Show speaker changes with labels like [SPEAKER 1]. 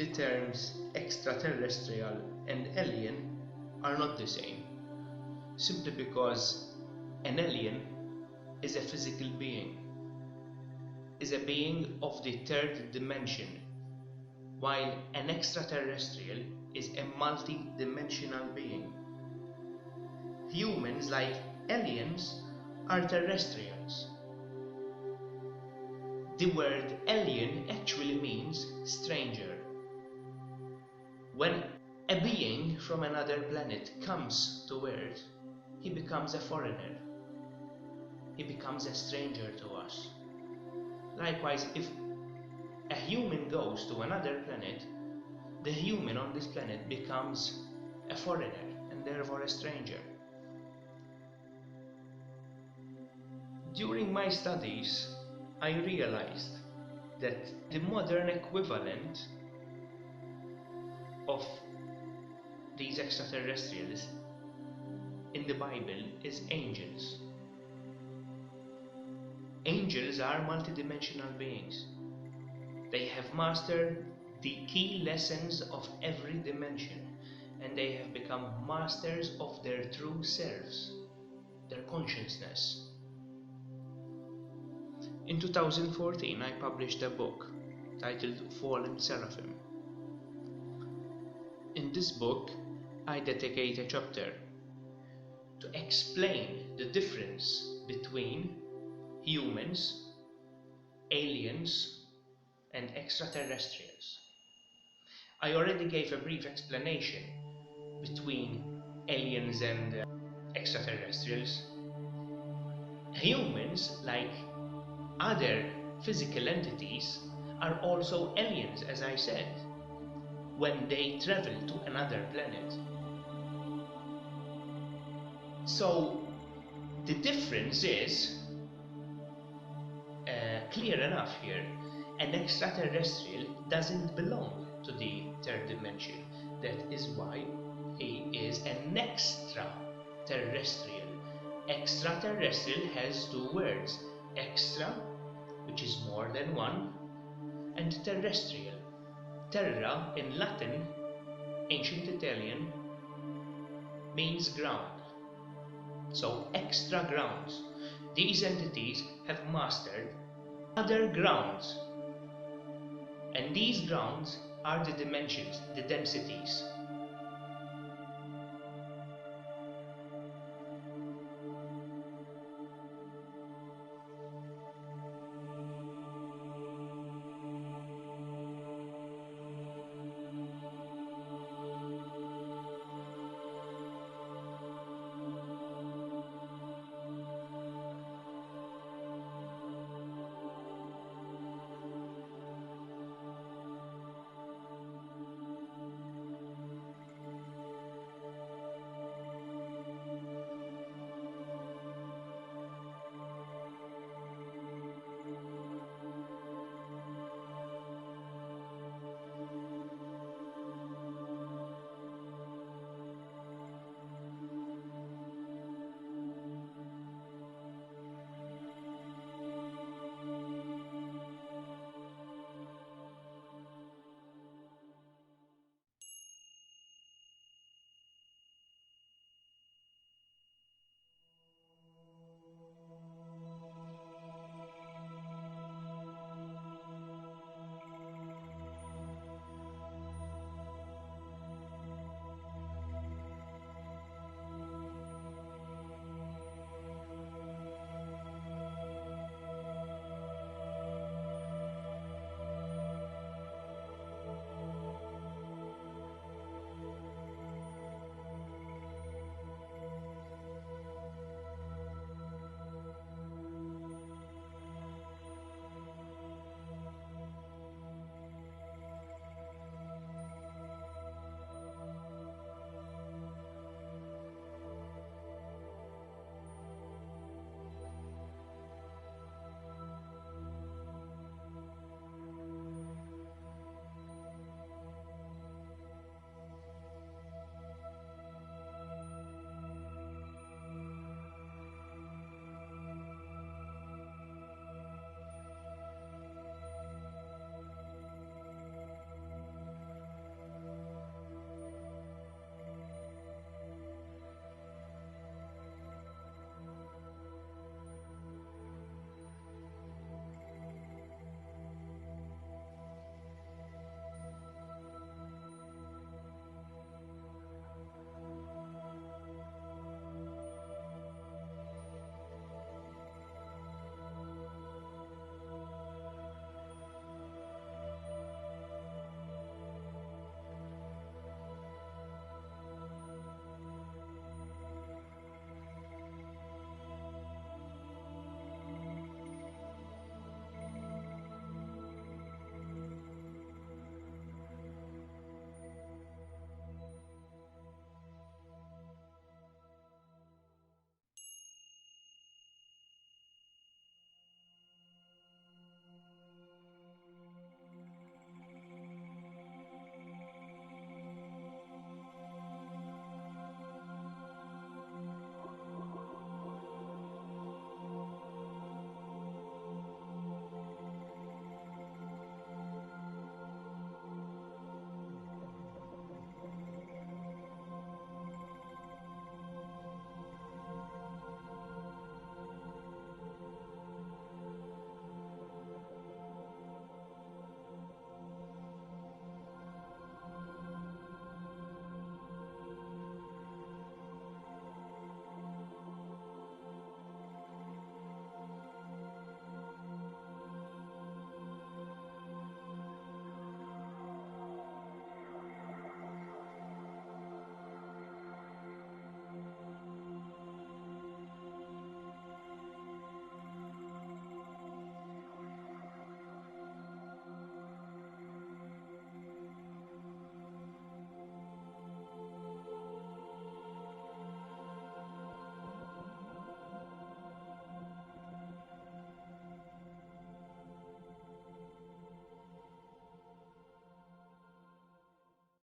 [SPEAKER 1] The terms extraterrestrial and alien are not the same, simply because an alien is a physical being, is a being of the third dimension, while an extraterrestrial is a multi-dimensional being. Humans, like aliens, are terrestrials. The word alien actually means stranger. When a being from another planet comes to Earth, he becomes a foreigner. He becomes a stranger to us. Likewise, if a human goes to another planet, the human on this planet becomes a foreigner and therefore a stranger. During my studies, I realized that the modern equivalent of these extraterrestrials in the Bible is angels. Angels are multidimensional beings. They have mastered the key lessons of every dimension, and they have become masters of their true selves, their consciousness. In 2014, I published a book titled Fallen Seraphim. In this book, I dedicate a chapter to explain the difference between humans, aliens, and extraterrestrials. I already gave a brief explanation between aliens and extraterrestrials. Humans, like other physical entities, are also aliens, as I said, when they travel to another planet. So the difference is clear enough here. An extraterrestrial doesn't belong to the third dimension. That is why he is an extraterrestrial. Extraterrestrial has two words: extra, which is more than one, and terrestrial. Terra in Latin, ancient Italian, means ground. So extra grounds. These entities have mastered other grounds, and these grounds are the dimensions, the densities.